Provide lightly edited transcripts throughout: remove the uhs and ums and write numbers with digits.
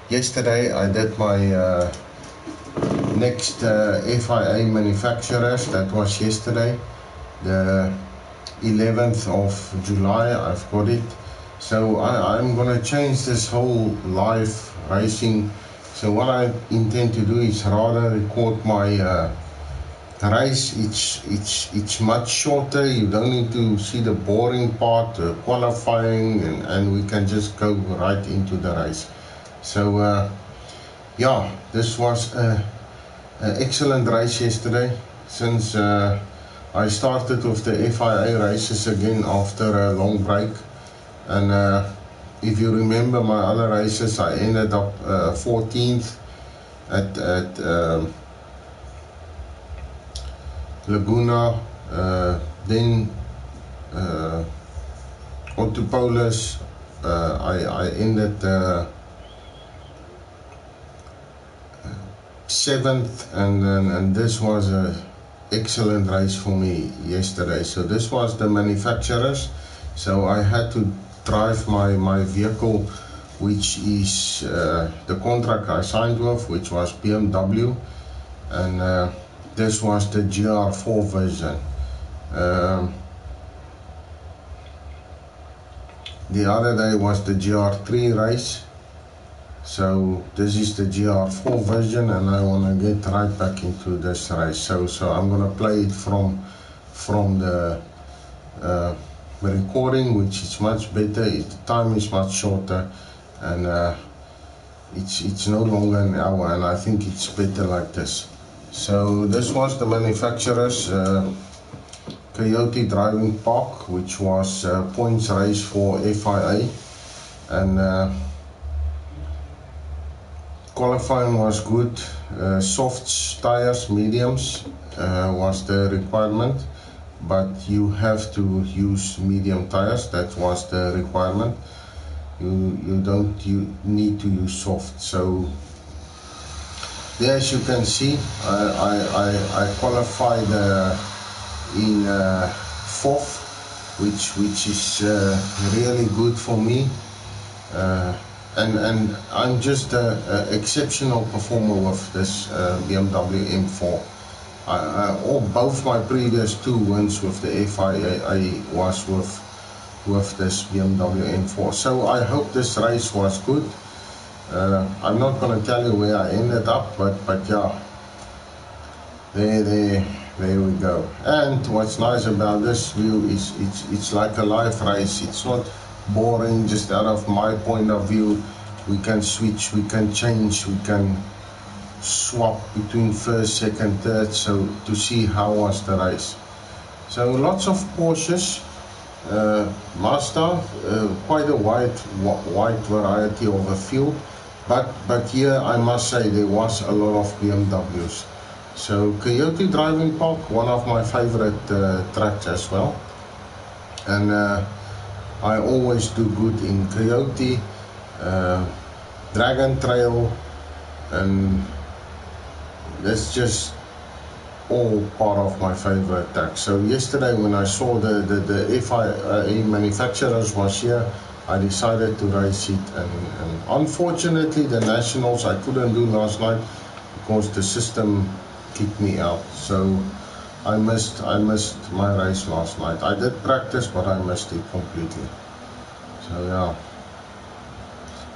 Yesterday I did my next FIA manufacturers. That was yesterday, the 11th of July. I've got it. So I'm gonna change this whole live racing. So what I intend to do is rather record my race. It's much shorter. You don't need to see the boring part, qualifying, and we can just go right into the race. So yeah, this was an excellent race yesterday, since I started with the FIA races again after a long break. And if you remember my other races, I ended up 14th at Laguna, then Autopolis. I ended 7th, and this was an excellent race for me yesterday. So this was the manufacturers. So I had to drive my vehicle, which is the contract I signed with, which was BMW, and this was the GR4 version. The other day was the GR3 race. So this is the GR4 version, and I want to get right back into this race. So I'm going to play it from the recording, which is much better. The time is much shorter, and it's no longer an hour, and I think it's better like this. So this was the manufacturer's Coyote Driving Park, which was points race for FIA, and qualifying was good. Soft tires, mediums was the requirement, but you have to use medium tires. That was the requirement. You don't need to use soft. So there, as you can see, I qualified in 4th, which is really good for me. And I'm just an exceptional performer with this BMW M4. Both my previous 2 wins with the FIA was with this BMW M4. So I hope this race was good. I'm not going to tell you where I ended up, but yeah, there we go. And what's nice about this view is it's like a live race. It's not boring. Just out of my point of view, we can switch, we can change, we can swap between first, second, third, so to see how was the race. So lots of Porsches, Mazda, quite a wide variety of a field, but here I must say there was a lot of BMWs. So Coyote Driving Park, one of my favorite tracks as well, and I always do good in Coyote, Dragon Trail, and that's just all part of my favorite tracks. So yesterday when I saw the FIA manufacturers was here, I decided to race it, and unfortunately the nationals I couldn't do last night because the system kicked me out. So I missed my race last night. I did practice, but I missed it completely. So yeah,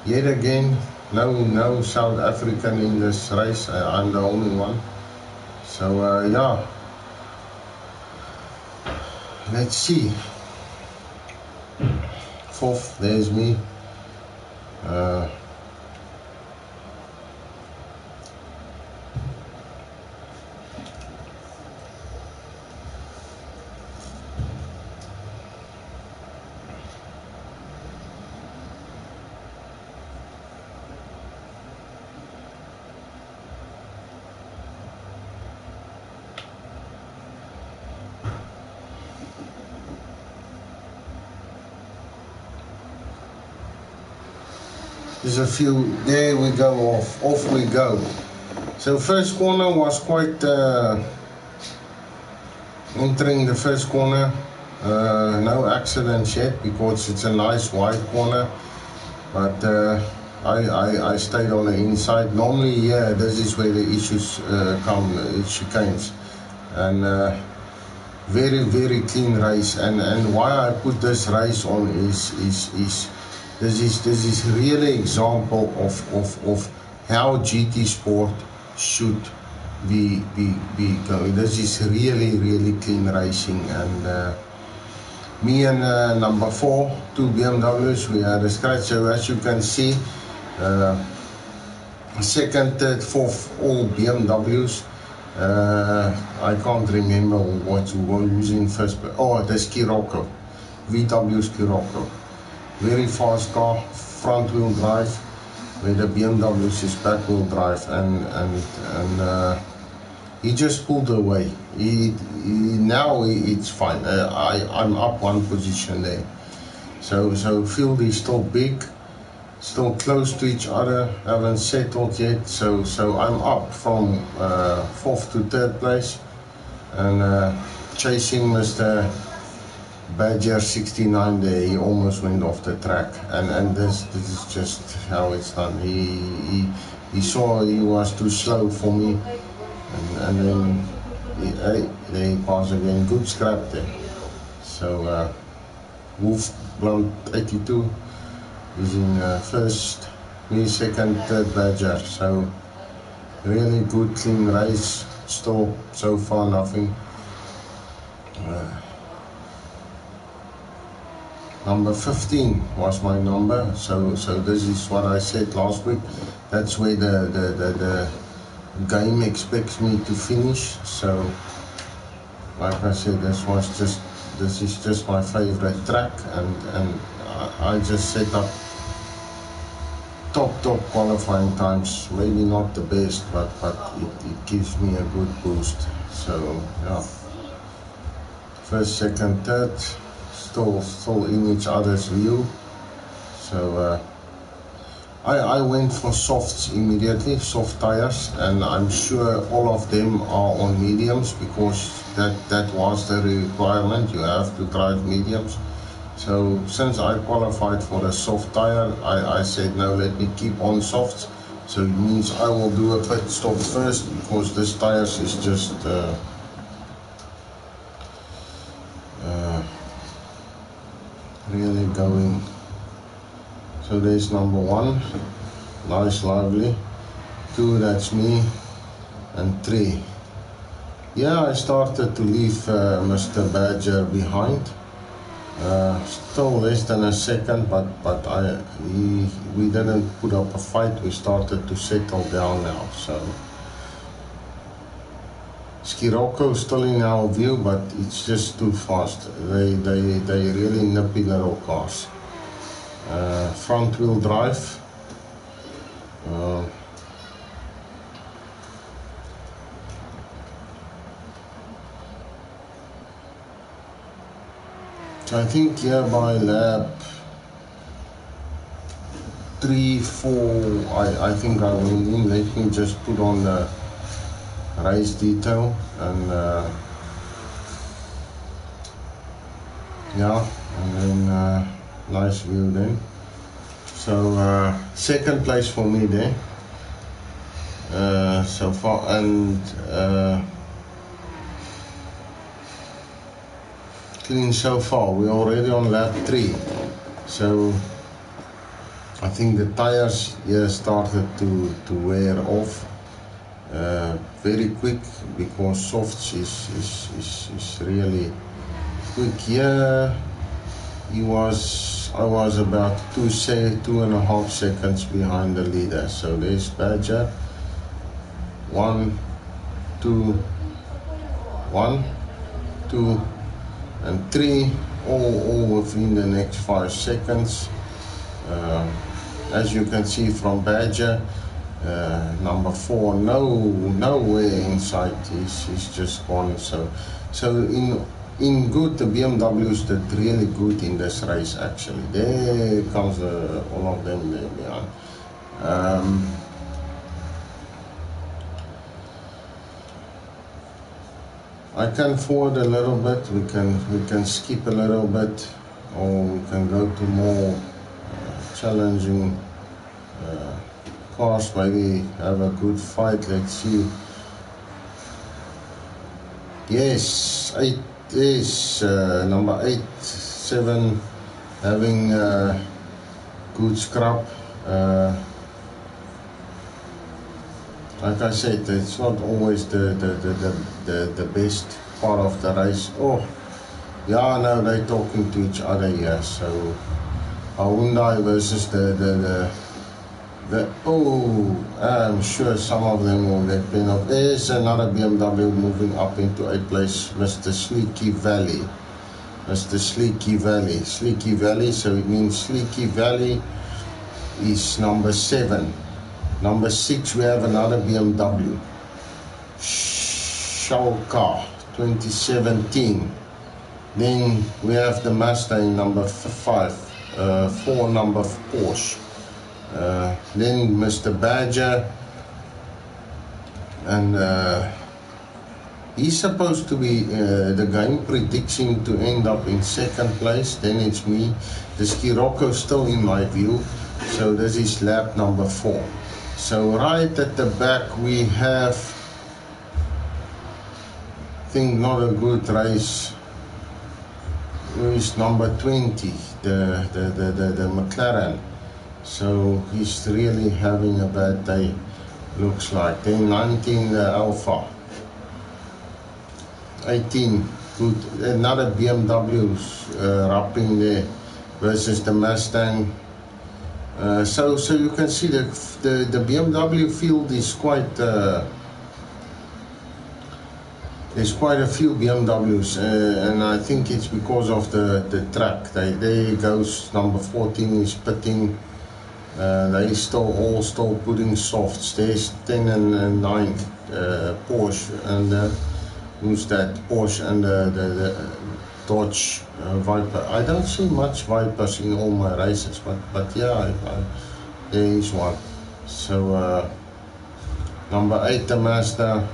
yet again, no South African in this race. I'm the only one. So yeah, let's see. 4th, there's me. There's a few, there we go, off we go. So first corner was quite, entering the first corner, no accidents yet because it's a nice wide corner, but I stayed on the inside. Normally, yeah, this is where the issues come, chicanes. And very, very clean race. And why I put this race on is this is really example of how GT sport should be going. This is really, really clean racing. And me and number 4, 2 BMWs, we had a scratch. So as you can see, second, third, fourth, all BMWs. I can't remember what we were using first. Oh, the Scirocco, VW Scirocco. Very fast car, front wheel drive, where the BMWs is back wheel drive, and he just pulled away. Now it's fine. I'm up one position there. So field is still big, still close to each other, haven't settled yet. So I'm up from 4th to 3rd place, and chasing Mr. Badger 69 there. He almost went off the track, and this is just how it's done. He saw he was too slow for me, and then there he passed again. Good scrap there. So Wolf Blunt 82 is in first, me second, third Badger. So really good clean race. Still so far nothing. Number 15 was my number. So this is what I said last week. That's where the game expects me to finish. So like I said, this is just my favorite track, and I just set up top qualifying times. Maybe not the best, but it gives me a good boost. So yeah, first, second, third, still in each other's view. So I went for softs immediately, soft tires, and I'm sure all of them are on mediums, because that was the requirement. You have to drive mediums. So since I qualified for a soft tire, I said no, let me keep on softs. So it means I will do a pit stop first, because this tires is just really going. So there's number 1, nice, lively. 2, that's me, and 3. Yeah, I started to leave Mr. Badger behind. Still less than a second, but we didn't put up a fight. We started to settle down now. So Scirocco is still in our view, but it's just too fast. They really nippy little cars. Front wheel drive. So I think here by lap 3, 4, I think I went in. Let me just put on the race detail, and yeah, and then nice view then. So second place for me there so far, and clean so far. We're already on lap 3, so I think the tires here started to wear off very quick, because softs is really quick. Here I was about 2.5 seconds behind the leader. So there's Badger, 1, 2, 1, 2, and 3, all within the next 5 seconds. As you can see from Badger, number 4, nowhere in sight. He's just gone. So in good, the BMWs did really good in this race actually. There comes all of them there behind. I can forward a little bit. We can skip a little bit, or we can go to more challenging cars maybe have a good fight. Let's see. Yes, 8 is number 8, 7 having good scrap. Like I said, it's not always the best part of the race. Oh, yeah, no, they're talking to each other here. So Hyundai versus the oh, I'm sure some of them will get penalized. There's another BMW moving up into 8th place, Mr. Sleeky Valley. Mr. Sleeky Valley. Sleeky Valley, so it means Sleeky Valley is number 7. Number 6, we have another BMW. Schalke 2017. Then we have the Mustang number 5. 4 number Porsche. Then Mr. Badger, and he's supposed to be, the game predicts him to end up in 2nd place. Then it's me. The Scirocco still in my view, so this is lap number 4. So right at the back we have, I think not a good race, who is number 20, the McLaren. So he's really having a bad day, looks like. Then 19, the Alpha. 18, good, another BMW wrapping there versus the Mustang. So you can see the BMW field is quite, there's quite a few BMWs, and I think it's because of the track. There goes number 14 is pitting. They still putting softs. There's 10 and 9 Porsche, and who's that? Porsche and the Dodge Viper. I don't see much Vipers in all my races, but yeah, there is one. So number 8 the Mazda,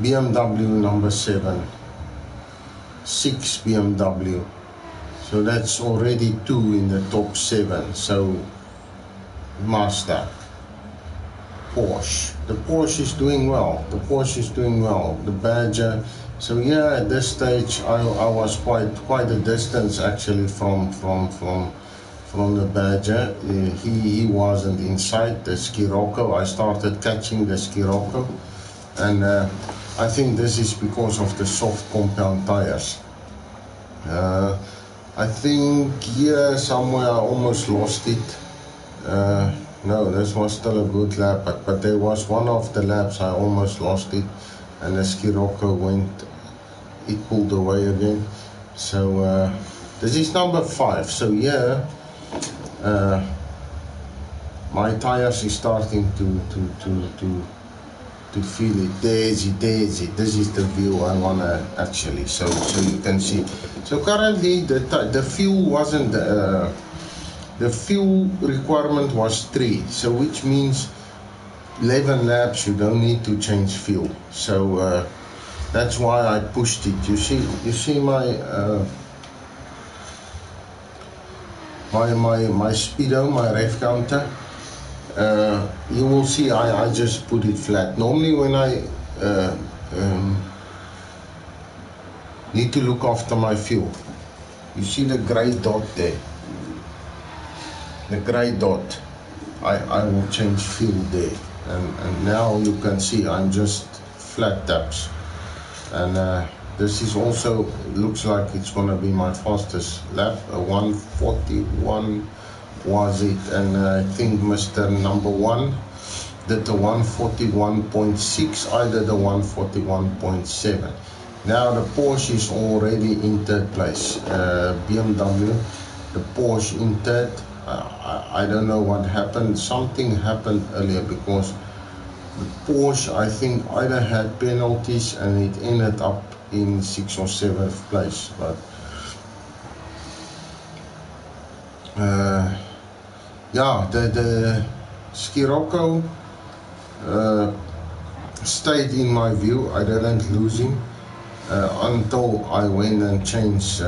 BMW number 7, 6 BMW. So that's already 2 in the top 7. So Mazda, Porsche. The Porsche is doing well. The Porsche is doing well. The Badger. So yeah, at this stage I was quite a distance actually from the Badger. He wasn't inside the Scirocco. I started catching the Scirocco, and I think this is because of the soft compound tires. I think here somewhere I almost lost it. No, this was still a good lap, but there was one of the laps I almost lost it, and the Scirocco it pulled away again. So this is number 5. So yeah, my tires is starting to feel it. There's it. This is the view I wanna actually. So you can see. So currently the fuel wasn't. The fuel requirement was 3, so which means 11 laps you don't need to change fuel. So that's why I pushed it. You see my my speedo, my rev counter. You will see I just put it flat. Normally when I need to look after my fuel, you see the grey dot there. The grey dot, I will change fuel there, and now you can see I'm just flat taps, and this is also looks like it's gonna be my fastest lap. 141 was it, and I think Mr. Number 1 did the 141.6, I did the 141.7. Now the Porsche is already in 3rd place. BMW, the Porsche in 3rd. I don't know what happened. Something happened earlier because the Porsche, I think, either had penalties and it ended up in 6th or 7th place. But yeah, the Scirocco stayed in my view. I didn't lose him until I went and changed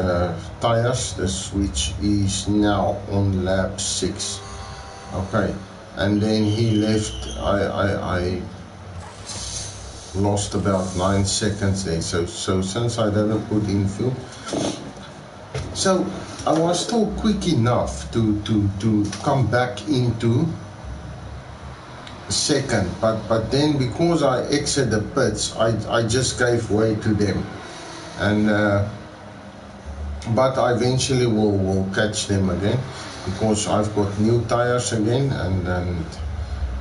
tires, which is now on lap 6. Okay, and then he left. I lost about 9 seconds there. So since I didn't put in fuel, so I was still quick enough to come back into second, but then because I exited the pits, I just gave way to them, and but I eventually will catch them again, because I've got new tires again, and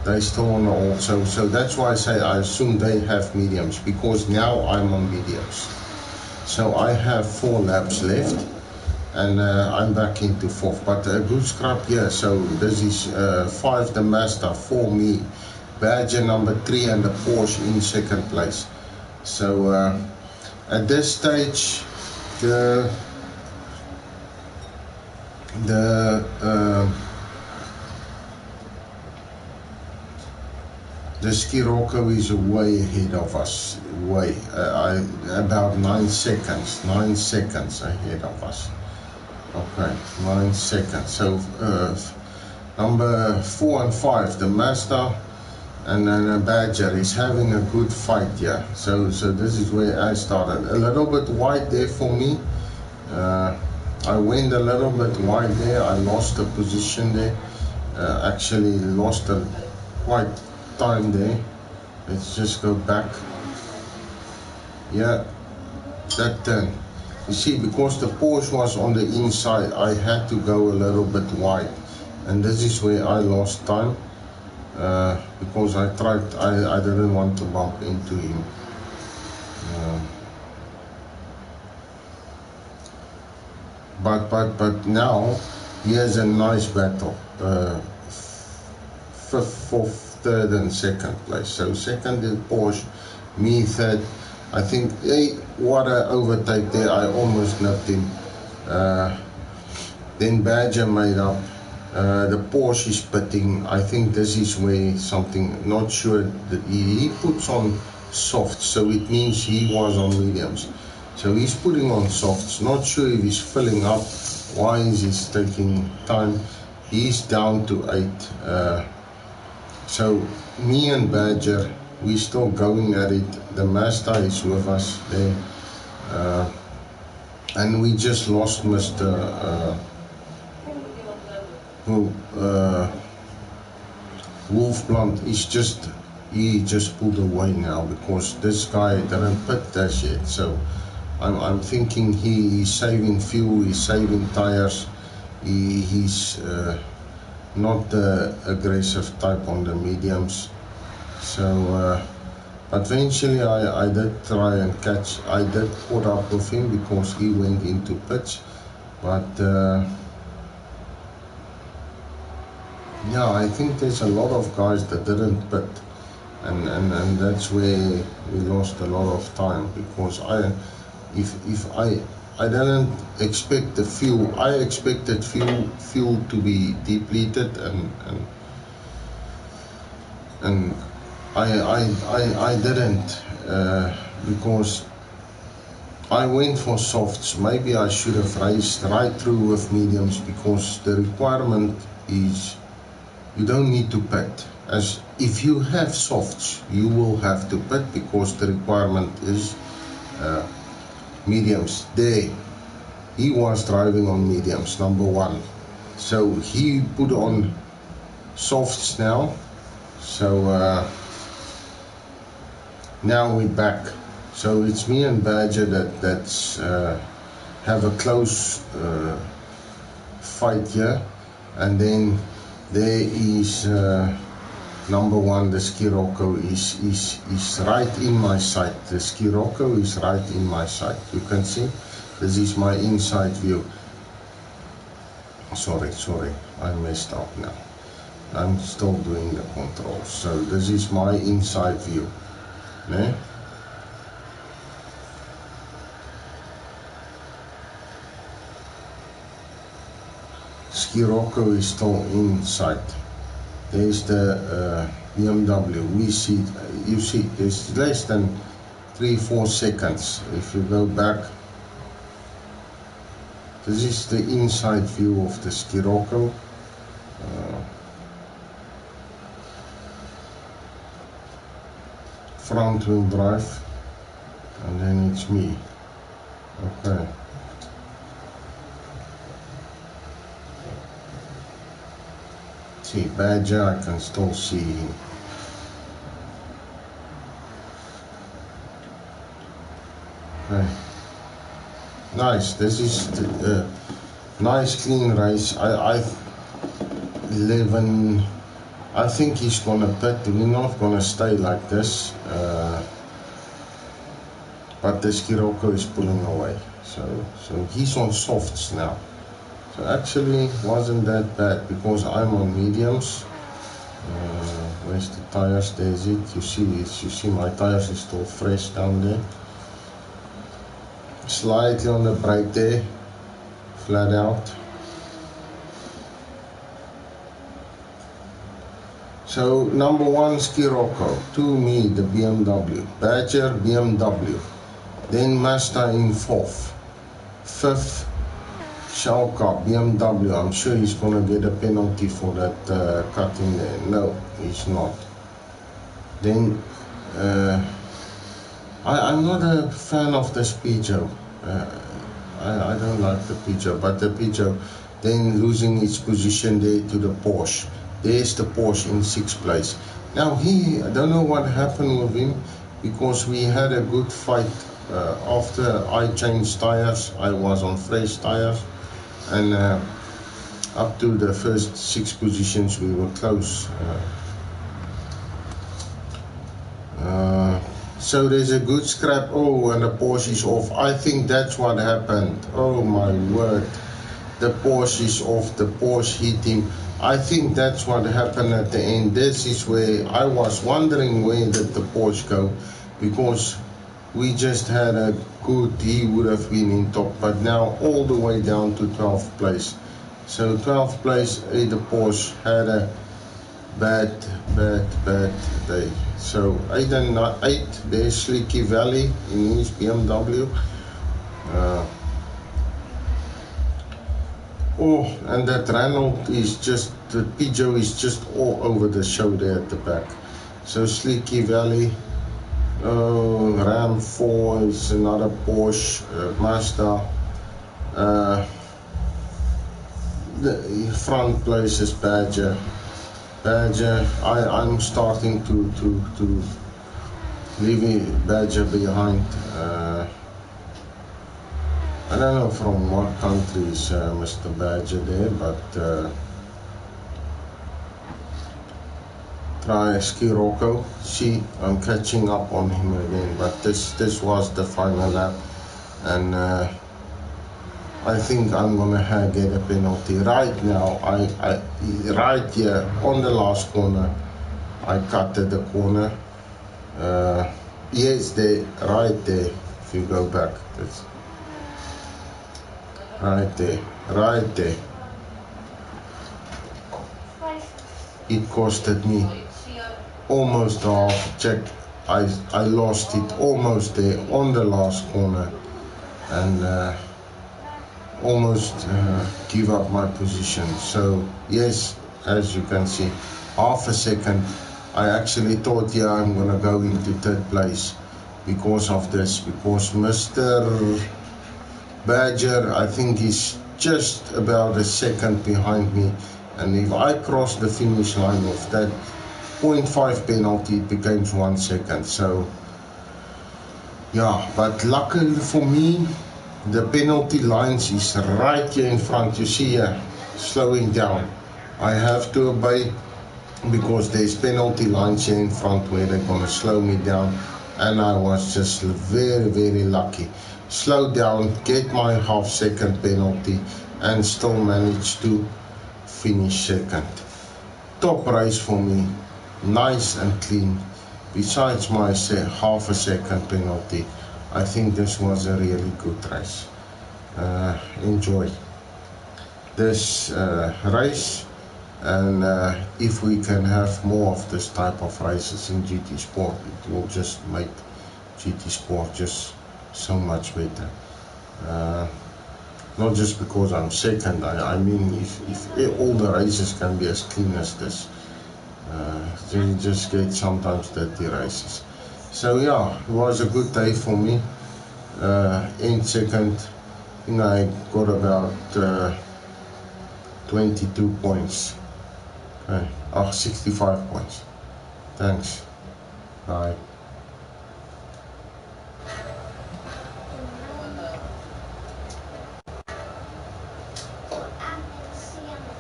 they still on the old. So that's why I say I assume they have mediums, because now I'm on mediums. So I have 4 laps left, and I'm back into 4th, but a good scrap here. So this is 5 the Mazda, 4 me, Badger number 3, and the Porsche in 2nd place. So at this stage, the Scirocco is way ahead of us, about 9 seconds ahead of us. Okay, 9 seconds. So number 4 and 5, the Mazda and then a Badger, is having a good fight here. So this is where I started. A little bit wide there for me. I went a little bit wide there. I lost the position there. Actually lost a quite time there. Let's just go back. Yeah, that turn. You see, because the Porsche was on the inside, I had to go a little bit wide, and this is where I lost time, because I didn't want to bump into him. But now here's a nice battle. 5th, 4th, 3rd and 2nd place. So 2nd is Porsche, me 3rd. I think, hey, what a overtake there, I almost nipped him. Then Badger made up. The Porsche is pitting. I think this is where something, not sure, that he puts on softs, so it means he was on mediums. So he's putting on softs, not sure if he's filling up. Why is he taking time? He's down to 8. So me and Badger, we're still going at it. The Mazda is with us there, and we just lost Mr. Wolf Blunt. He just pulled away now, because this guy didn't pit dash yet. So I'm thinking he's saving fuel, he's saving tires. He's not the aggressive type on the mediums. So but eventually I did try and catch. I did caught up with him because he went into pits, but yeah, I think there's a lot of guys that didn't pit, and that's where we lost a lot of time, because I didn't expect the fuel. I expected fuel to be depleted, and I didn't, because I went for softs. Maybe I should have raced right through with mediums, because the requirement is you don't need to pit. As if you have softs, you will have to pit, because the requirement is mediums. There, he was driving on mediums, number 1. So he put on softs now. So now we're back. So it's me and Badger that's have a close fight here, and then there is number 1, the Scirocco is right in my sight. The Scirocco is right in my sight. You can see, this is my inside view. Sorry, I messed up now. I'm still doing the controls. So this is my inside view. Ne? Scirocco is still inside. There's the BMW. We see, you see, there's less than 3-4 seconds. If you go back, this is the inside view of the Scirocco. front wheel drive, and then it's me. Okay. See, Badger, I can still see him. Okay. Nice, this is the nice clean race. I 11, I think he's gonna pit. We're not gonna stay like this, but the Scirocco is pulling away, so he's on softs now. So actually wasn't that bad because I'm on mediums. Where's the tires? There's it. You see my tires is still fresh down there. Slightly on the brake there, flat out. So number 1 Scirocco, 2 me, the BMW, Badger, BMW, then Mazda in 4th, 5th Schalka, BMW. I'm sure he's gonna get a penalty for that cut in there. No, he's not. Then I'm not a fan of this Peugeot. I don't like the Peugeot, but the Peugeot then losing its position there to the Porsche. There's the Porsche in 6th place. Now I don't know what happened with him, because we had a good fight after I changed tires. I was on fresh tires, and up to the first 6 positions we were close. So there's a good scrap. Oh, and the Porsche is off. I think that's what happened. Oh my word. The Porsche is off. The Porsche hit him. I think that's what happened at the end. This is where I was wondering where did the Porsche go, because we just had a good, he would have been in top, but now all the way down to 12th place. So 12th place, the Porsche had a bad day. So 8 and 8, there's Slicky Valley in his BMW. Oh, and that Renault is just, the Peugeot is just all over the show there at the back. So Slicky Valley, Ram 4 is another Porsche, Mazda. The front place is Badger. I'm starting to leave Badger behind. I don't know from what country is Mr. Badger there, but try Scirocco. See, I'm catching up on him again, but this was the final lap, and I think I'm gonna get a penalty right now. I right here on the last corner, I cut at the corner. Yes, there, right there. If you go back, that's right there. It costed me almost half. Check, I lost it almost there on the last corner, and almost give up my position. So yes, as you can see, half a second. I actually thought, yeah, I'm gonna go into 3rd place because of this, because Mr. Badger, I think, is just about a second behind me, and if I cross the finish line with that 0.5 penalty, it becomes 1 second. So yeah, but luckily for me, the penalty lines is right here in front. You see here, slowing down. I have to obey, because there's penalty lines here in front where they're gonna slow me down, and I was just very lucky. Slow down, get my half-second penalty, and still manage to finish 2nd. Top race for me, nice and clean. Besides my half a second penalty, I think this was a really good race. Enjoy this race, and if we can have more of this type of races in GT Sport, it will just make GT Sport just so much better. Not just because I'm second, I mean if all the races can be as clean as this, you just get sometimes dirty races. So yeah, it was a good day for me. In second, I think I got about 22 points. Okay, 65 points. Thanks. Bye.